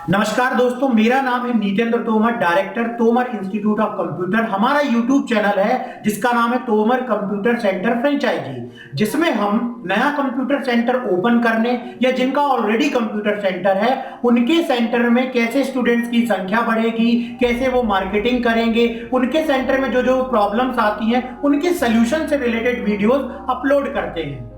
नमस्कार दोस्तों, मेरा नाम है Nitendra Tomar, director Tomar institute of computer. हमारा यूट्यूब चैनल है जिसका नाम है तोमर कंप्यूटर सेंटर फ्रेंचाइजी, जिसमें हम नया कंप्यूटर सेंटर ओपन करने या जिनका ऑलरेडी कंप्यूटर सेंटर है उनके सेंटर में कैसे स्टूडेंट्स की संख्या बढ़ेगी, कैसे वो मार्केटिंग करेंगे, उनके सेंटर में जो जो प्रॉब्लम्स आती हैं उनके सोल्यूशन से रिलेटेड वीडियोस अपलोड करते हैं।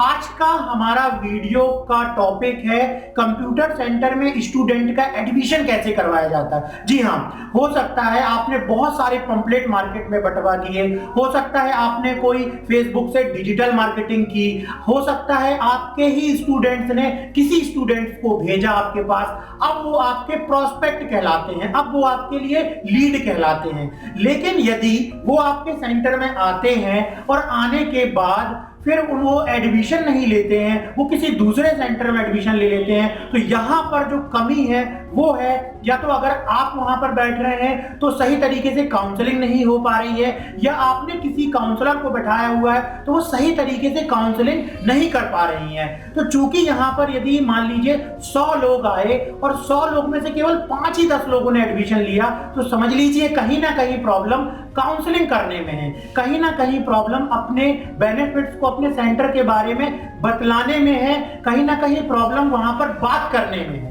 आज का हमारा वीडियो का टॉपिक है कंप्यूटर सेंटर में स्टूडेंट का एडमिशन कैसे करवाया जाता है। जी हाँ, हो सकता है आपने बहुत सारे पंपलेट मार्केट में बंटवा दिए, हो सकता है आपने कोई फेसबुक से डिजिटल मार्केटिंग की, हो सकता है आपके ही स्टूडेंट्स ने किसी स्टूडेंट्स को भेजा आपके पास। अब वो आपके प्रोस्पेक्ट कहलाते हैं, अब वो आपके लिए लीड कहलाते हैं। लेकिन यदि वो आपके सेंटर में आते हैं और आने के बाद फिर वो एडमिशन नहीं लेते हैं, वो किसी दूसरे सेंटर में एडमिशन ले लेते हैं, तो यहां पर जो कमी है वो है या तो अगर आप वहां पर बैठ रहे हैं तो सही तरीके से काउंसलिंग नहीं हो पा रही है, या आपने किसी काउंसलर को बैठाया हुआ है तो वो सही तरीके से काउंसलिंग नहीं कर पा रही है। तो चूंकि यहां पर यदि मान लीजिए 100 लोग आए और 100 लोग में से केवल 5 ही 10 लोगों ने एडमिशन लिया, तो समझ लीजिए कहीं ना कहीं प्रॉब्लम काउंसलिंग करने में है, कहीं ना कहीं प्रॉब्लम अपने बेनिफिट्स को अपने सेंटर के बारे में बतलाने में है, कहीं ना कहीं प्रॉब्लम वहां पर बात करने में है।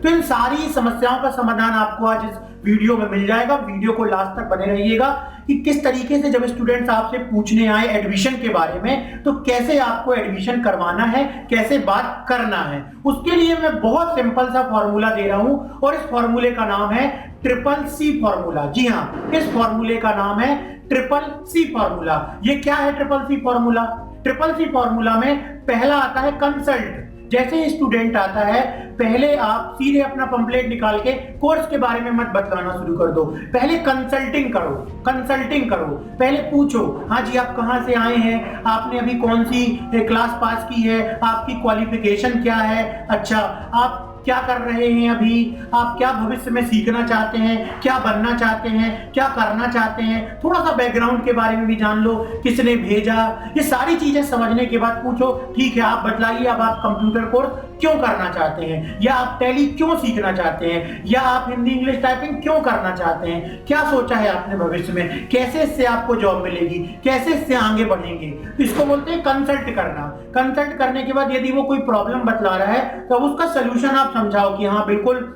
तो इन सारी समस्याओं का समाधान आपको आज इस वीडियो में मिल जाएगा। वीडियो को लास्ट तक बने रहिएगा कि किस तरीके से जब स्टूडेंट्स आपसे पूछने आए एडमिशन के बारे में तो कैसे आपको एडमिशन करवाना है, कैसे बात करना है। उसके लिए मैं बहुत सिंपल सा फॉर्मूला दे रहा हूं और इस फॉर्मूले का नाम है ट्रिपल सी फॉर्मूला। जी हाँ, इस फॉर्मूले का नाम है ट्रिपल सी फॉर्मूला। ये क्या है triple C formula? Triple C formula में पहला आता है कंसल्ट। जैसे ही स्टूडेंट आता है पहले आप सीधे अपना पंपलेट निकाल के कोर्स के बारे में मत बतलाना शुरू कर दो, पहले कंसल्टिंग करो, कंसल्टिंग करो। पहले पूछो, हाँ जी आप कहाँ से आए हैं, आपने अभी कौन सी क्लास पास की है, आपकी क्वालिफिकेशन क्या है, अच्छा आप क्या कर रहे हैं अभी, आप क्या भविष्य में सीखना चाहते हैं, क्या बनना चाहते हैं, क्या करना चाहते हैं, थोड़ा सा बैकग्राउंड के बारे में भी जान लो, किसने भेजा। ये सारी चीजें समझने के बाद पूछो, ठीक है आप बतलाइए अब आप कंप्यूटर कोर्स क्यों करना चाहते हैं, या आप टैली क्यों सीखना चाहते हैं, या आप हिंदी इंग्लिश टाइपिंग क्यों करना चाहते हैं, क्या सोचा है आपने भविष्य में, कैसे इससे आपको जॉब मिलेगी, कैसे इससे आगे बढ़ेंगे। तो इसको बोलते हैं कंसल्ट करना। कंसल्ट करने के बाद यदि वो कोई प्रॉब्लम बतला रहा है तो उसका सोल्यूशन आप समझाओ कि हाँ बिल्कुल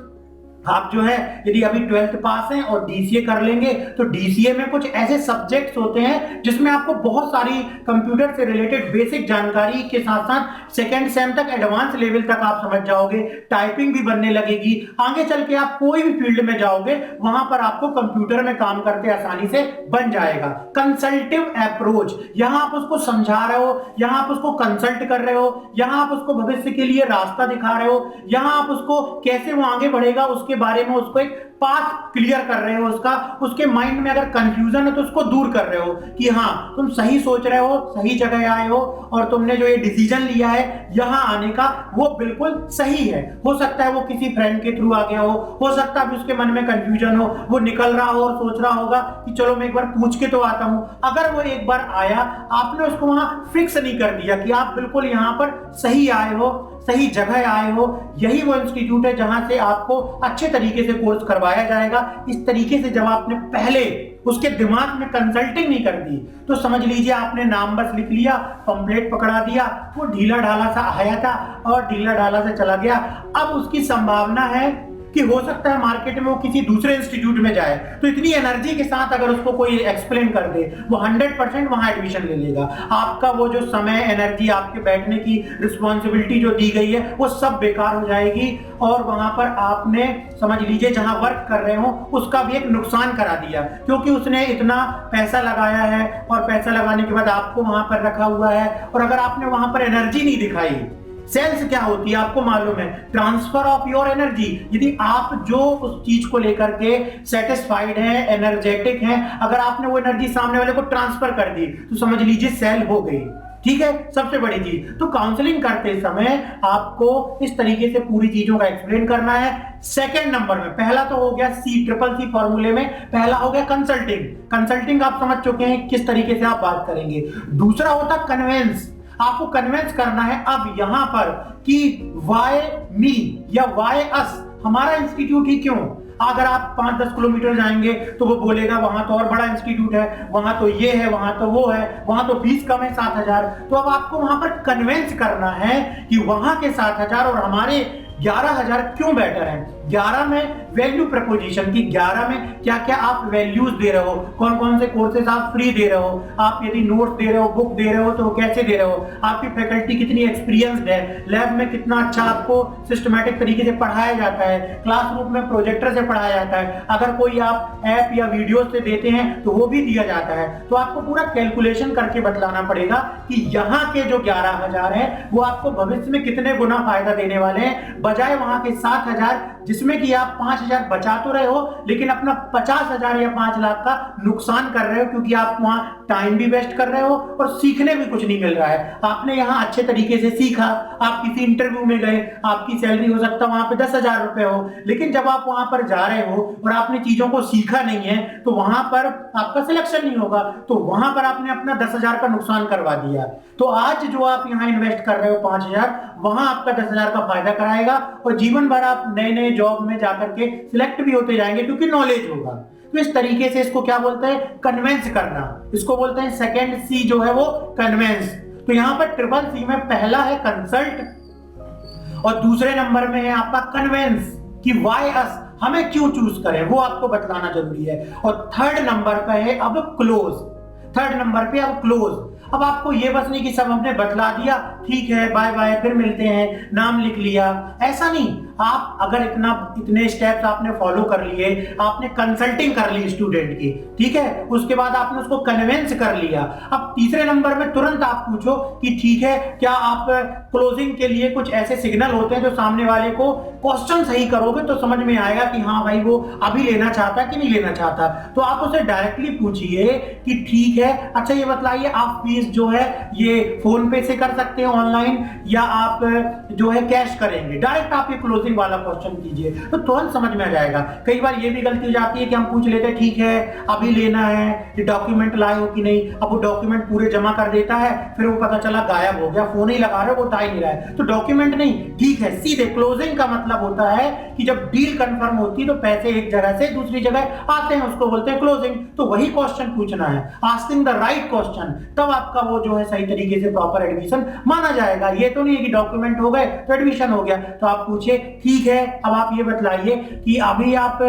आप जो है यदि अभी 12th पास हैं और डीसीए कर लेंगे तो डीसीए में कुछ ऐसे सब्जेक्ट्स होते हैं जिसमें आपको बहुत सारी कंप्यूटर से रिलेटेड बेसिक जानकारी के साथ साथ सेकेंड सेम तक एडवांस लेवल तक आप समझ जाओगे, टाइपिंग भी बनने लगेगी। आगे चल के आप कोई भी फील्ड में जाओगे वहां पर आपको कंप्यूटर में काम करते आसानी से बन जाएगा। कंसल्टिव अप्रोच, यहां आप उसको समझा रहे हो, यहां आप उसको कंसल्ट कर रहे हो, यहां आप उसको भविष्य के लिए रास्ता दिखा रहे हो, यहां आप उसको कैसे वो आगे बढ़ेगा उसके बारे में उसको एक पाथ क्लियर कर रहे हो, उसके माइंड में अगर कंफ्यूजन है तो उसको दूर कर रहे हो कि हाँ तुम सही सोच रहे हो, सही जगह आए हो और तुमने जो ये डिसीजन लिया है यहां आने का वो बिल्कुल सही है। हो सकता है वो किसी फ्रेंड के थ्रू आ गया हो सकता है उसके मन में कंफ्यूजन हो, वो निकल रहा हो और सोच रहा होगा कि चलो मैं एक बार पूछ के तो आता हूं। अगर वो एक बार आया, आपने उसको वहां फिक्स नहीं कर दिया कि आप बिल्कुल यहां पर सही आए हो, सही जगह आए हो, यही वो इंस्टीट्यूट है जहां से आपको अच्छे तरीके से कोर्स करवाया जाएगा। इस तरीके से जब आपने पहले उसके दिमाग में कंसल्टिंग नहीं कर दी तो समझ लीजिए आपने नाम बस लिख लिया, पंपलेट पकड़ा दिया, वो ढीला ढाला सा आया था और ढीला ढाला से चला गया। अब उसकी संभावना है कि हो सकता है मार्केट में वो किसी दूसरे इंस्टीट्यूट में जाए तो इतनी एनर्जी के साथ अगर उसको कोई एक्सप्लेन कर दे वो 100% वहां एडमिशन ले लेगा। आपका वो जो समय, एनर्जी, आपके बैठने की रिस्पॉन्सिबिलिटी जो दी गई है वो सब बेकार हो जाएगी और वहां पर आपने समझ लीजिए जहां वर्क कर रहे हो उसका भी एक नुकसान करा दिया, क्योंकि उसने इतना पैसा लगाया है और पैसा लगाने के बाद आपको वहां पर रखा हुआ है और अगर आपने वहां पर एनर्जी नहीं दिखाई। सेल्स क्या होती है आपको मालूम है, ट्रांसफर ऑफ योर एनर्जी। यदि आप जो उस चीज को लेकर के सेटिस्फाइड हैं, एनर्जेटिक हैं, अगर आपने वो एनर्जी सामने वाले को ट्रांसफर कर दी तो समझ लीजिए सेल हो गई। ठीक है, सबसे बड़ी चीज तो काउंसलिंग करते समय आपको इस तरीके से पूरी चीजों का एक्सप्लेन करना है। सेकंड नंबर में पहला तो हो गया सी, ट्रिपल सी फॉर्मूले में पहला हो गया कंसल्टिंग। कंसल्टिंग आप समझ चुके हैं किस तरीके से आप बात करेंगे। दूसरा होता कन्वेंस, आपको कन्विंस करना है अब यहां पर कि वाई मी या वाई अस हमारा इंस्टीट्यूट ही क्यों? अगर आप 5-10 किलोमीटर जाएंगे तो वो बोलेगा वहां तो और बड़ा इंस्टीट्यूट है, वहां तो ये है, वहां तो वो है, वहां तो फीस कम है 7,000। तो अब आपको वहां पर कन्विंस करना है कि वहां के 7,000 और हमारे 11,000 क्यों बेटर है। 11 में वैल्यू प्रपोजिशन की, 11 में क्या क्या आप वैल्यूज दे रहे हो, कौन कौन से कोर्सेज आप फ्री दे रहे हो, आप यदि नोट्स दे रहे हो, बुक दे रहे हो तो कैसे दे रहे हो, आपकी फैकल्टी कितनी एक्सपीरियंस्ड है, लैब में कितना अच्छा आपको सिस्टमैटिक तरीके से पढ़ाया जाता है, क्लासरूम में प्रोजेक्टर से पढ़ाया जाता है, अगर कोई आप ऐप या वीडियो से देते हैं तो वो भी दिया जाता है। तो आपको पूरा कैलकुलेशन करके बतलाना पड़ेगा कि यहाँ के जो 11,000 है वो आपको भविष्य में कितने गुना फायदा देने वाले हैं, बजाय वहां के 7,000 जिसमें कि आप 5,000 बचा तो रहे हो लेकिन अपना 50,000 या 5 लाख का नुकसान कर रहे हो, क्योंकि आप वहां टाइम भी वेस्ट कर रहे हो और सीखने भी कुछ नहीं मिल रहा है। आपने यहाँ अच्छे तरीके से सीखा, आप किसी इंटरव्यू में गए, आपकी सैलरी हो सकता है वहां पे 10,000 रुपए हो, लेकिन जब आप वहां पर जा रहे हो और आपने चीजों को सीखा नहीं है तो वहां पर आपका सिलेक्शन नहीं होगा, तो वहां पर आपने अपना 10,000 का नुकसान करवा दिया। तो आज जो आप यहाँ इन्वेस्ट कर रहे हो 5,000, वहां आपका 10,000 का फायदा कराएगा और जीवन भर आप नए नए जॉब में जाकर के सिलेक्ट भी होते जाएंगे, क्योंकि नॉलेज होगा। तो इस तरीके से इसको क्या बोलते हैं? कन्वेंस करना। इसको बोलते हैं सेकंड सी जो है वो कन्वेंस। तो यहाँ पर ट्रिपल सी में पहला है कंसल्ट और दूसरे नंबर में है आपका कन्वेंस, कि वाई अस, हमें क्यों चूज करें वो आपको बतलाना जरूरी है। और थर्ड नंबर पे है अब क्लोज। थर्ड नंबर पे अब क्लोज। अब आपको ये बस नहीं कि सब हमने बतला दिया, ठीक है बाय बाय फिर मिलते हैं, नाम लिख लिया, ऐसा नहीं। आप अगर इतने स्टेप्स आपने फॉलो कर लिए, आपने कंसल्टिंग कर ली स्टूडेंट की, ठीक है, उसके बाद आपने उसको कन्विंस कर लिया। अब तीसरे नंबर में तुरंत आप पूछो कि ठीक है क्या आप क्लोजिंग के लिए कुछ ऐसे सिग्नल होते हैं जो सामने वाले को क्वेश्चन सही करोगे तो समझ में आएगा कि हाँ भाई वो अभी लेना चाहता है कि नहीं लेना चाहता। तो आप उसे डायरेक्टली पूछिए कि ठीक है अच्छा ये बतलाइए आप फीस जो है ये फोन पे से कर सकते हैं ऑनलाइन, या आप जो है कैश करेंगे। डायरेक्ट आप ये क्लोजिंग वाला क्वेश्चन कीजिए तो तुरंत समझ में आ जाएगा। कई बार ये भी गलती हो जाती है कि हम पूछ लेते हैं ठीक है अभी लेना है, ये डॉक्यूमेंट लाए हो कि नहीं, अब वो डॉक्यूमेंट पूरे जमा कर देता है, फिर वो पता चला गायब हो गया, फोन ही लगा रहे हो वो उठा ही नहीं रहा है, तो डॉक्यूमेंट नहीं, ठीक है सीधे क्लोजिंग का मतलब होता है कि जब डील कंफर्म होती है तो पैसे एक जगह से दूसरी जगह आते हैं, उसको बोलते हैं क्लोजिंग। तो वही क्वेश्चन पूछना है, आस्किंग द राइट क्वेश्चन, तब आपका वो जो है सही तरीके से प्रॉपर एडमिशन माना जाएगा। ये तो नहीं है कि डॉक्यूमेंट हो गए तो एडमिशन हो गया। तो आप पूछिए ठीक है अब आप ये बतलाइए कि अभी आप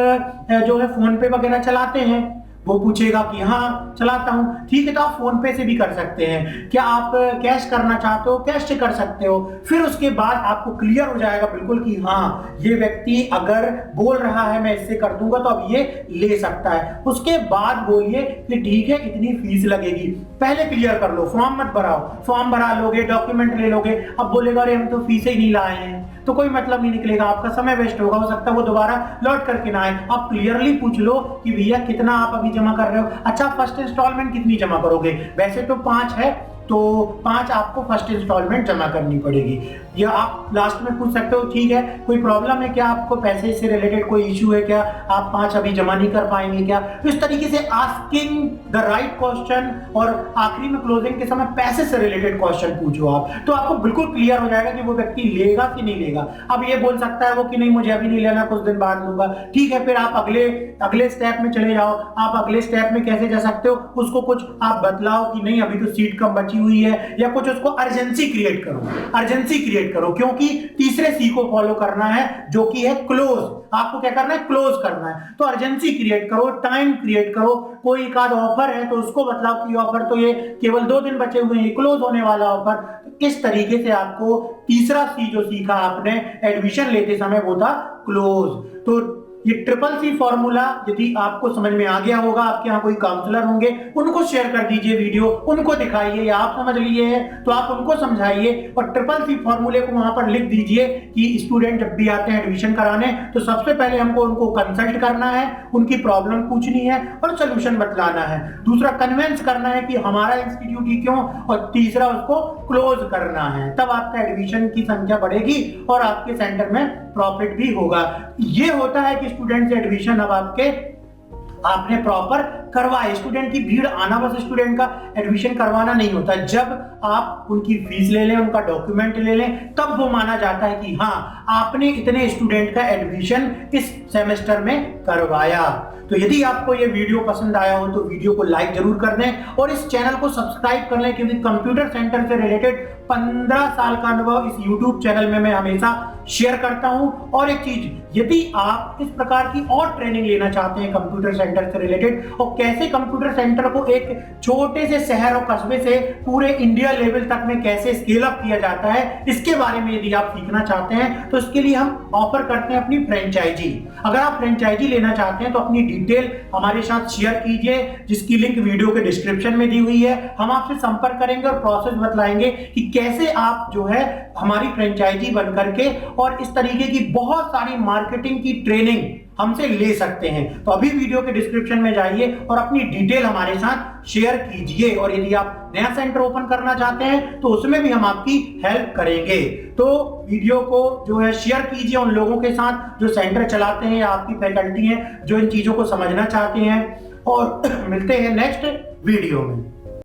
जो है फोन पे वगैरह चलाते हैं, वो पूछेगा कि हाँ चलाता हूं, ठीक है तो आप फोन पे से भी कर सकते हैं, क्या आप कैश करना चाहते हो कैश से कर सकते हो। फिर उसके बाद आपको क्लियर हो जाएगा बिल्कुल कि हाँ ये व्यक्ति अगर बोल रहा है मैं इससे कर दूंगा तो अब ये ले सकता है। उसके बाद बोलिए कि ठीक है इतनी फीस लगेगी, पहले क्लियर कर लो, फॉर्म मत भराओ, फॉर्म भरा लोगे डॉक्यूमेंट ले लोगे, अब बोलेगा अरे हम तो फीस ही नहीं लाए हैं, तो कोई मतलब नहीं निकलेगा, आपका समय वेस्ट होगा, हो सकता है वो दोबारा लौट करके ना आए। आप क्लियरली पूछ लो कि भैया कितना आप अभी जमा कर रहे हो, अच्छा फर्स्ट इंस्टॉलमेंट कितनी जमा करोगे, वैसे तो 5 है तो 5 आपको फर्स्ट इंस्टॉलमेंट जमा करनी पड़ेगी। या आप लास्ट में पूछ सकते हो ठीक है कोई प्रॉब्लम है क्या, आपको पैसे से रिलेटेड कोई इश्यू है क्या, आप 5 अभी जमा नहीं कर पाएंगे क्या। तो इस तरीके से आस्किंग द राइट क्वेश्चन और आखिरी में क्लोजिंग के समय पैसे से रिलेटेड क्वेश्चन पूछो आप, तो आपको बिल्कुल क्लियर हो जाएगा कि वो व्यक्ति लेगा कि नहीं लेगा। अब ये बोल सकता है वो कि नहीं मुझे अभी नहीं लेना कुछ दिन बाद लूंगा, ठीक है फिर आप अगले स्टेप में चले जाओ। आप अगले स्टेप में कैसे जा सकते हो, उसको कुछ आप बतलाओ कि नहीं अभी तो सीट कम बची हुई है, या कुछ उसको अर्जेंसी क्रिएट करो, अर्जेंसी क्रिएट करो, क्योंकि तीसरे सी को फॉलो करना है जो कि है क्लोज। आपको क्या करना है, क्लोज करना है, तो अर्जेंसी क्रिएट करो, टाइम क्रिएट करो। कोई एक आध ऑफर है तो उसको बतलाओ कि ऑफर तो ये केवल 2 दिन बचे हुए हैं, क्लोज होने वाला ऑफर। तो इस तरीके से आपको तीसरा सी जो सीखा आपने एडमिशन लेते समय वो था क्लोज। तो ये ट्रिपल सी फॉर्मूला यदि आपको समझ में आ गया होगा, आपके यहाँ कोई काउंसलर होंगे उनको शेयर कर दीजिए वीडियो, उनको दिखाइए, या आप समझ लिए हैं तो आप उनको समझाइए और ट्रिपल सी फॉर्मूले को वहां पर लिख दीजिए कि स्टूडेंट जब भी आते हैं एडमिशन कराने तो सबसे पहले हमको उनको कंसल्ट करना है, उनकी प्रॉब्लम पूछनी है और सोल्यूशन बतलाना है। दूसरा कन्विंस करना है कि हमारा इंस्टीट्यूट ही क्यों, और तीसरा उसको क्लोज करना है। तब आपका एडमिशन की संख्या बढ़ेगी और आपके सेंटर में प्रॉफिट भी होगा। ये होता है कि स्टूडेंट से एडमिशन अब आपने प्रॉपर करवाए। स्टूडेंट की भीड़ आना बस स्टूडेंट का एडमिशन करवाना नहीं होता। जब आप उनकी फीस ले लें, उनका डॉक्यूमेंट ले लें, तब वो माना जाता है कि हाँ आपने इतने स्टूडेंट का एडमिशन इस सेमेस्टर में करवाया। तो यदि आपको ये वीडियो पसंद आया हो तो वीडियो को लाइक जरूर कर दें और इस चैनल को सब्सक्राइब कर लें, क्योंकि कंप्यूटर सेंटर से रिलेटेड 15 साल का अनुभव इस YouTube चैनल में मैं हमेशा शेयर करता हूं। और एक चीज, यदि आप इस प्रकार की और ट्रेनिंग लेना चाहते हैं कंप्यूटर सेंटर से रिलेटेड, और कैसे कंप्यूटर सेंटर को एक छोटे से शहर और कस्बे से पूरे इंडिया लेवल तक में कैसे स्केल अप किया जाता है, इसके बारे में यदि आप सीखना चाहते हैं तो इसके लिए हम ऑफर करते हैं अपनी फ्रेंचाइजी। अगर आप फ्रेंचाइजी लेना चाहते हैं तो अपनी डिटेल हमारे साथ शेयर कीजिए, जिसकी लिंक वीडियो के डिस्क्रिप्शन में दी हुई है। हम आपसे संपर्क करेंगे और प्रोसेस बतलाएंगे कि कैसे आप जो है हमारी फ्रेंचाइजी बन करके और इस तरीके की बहुत सारी मार्केटिंग की ट्रेनिंग हमसे ले सकते हैं। तो अभी वीडियो के डिस्क्रिप्शन में जाइए और अपनी डिटेल हमारे साथ शेयर कीजिए। और यदि आप नया सेंटर ओपन करना चाहते हैं तो उसमें भी हम आपकी हेल्प करेंगे। तो वीडियो को जो है शेयर कीजिए उन लोगों के साथ जो सेंटर चलाते हैं या आपकी फैकल्टी है जो इन चीजों को समझना चाहते हैं। और मिलते हैं नेक्स्ट वीडियो में।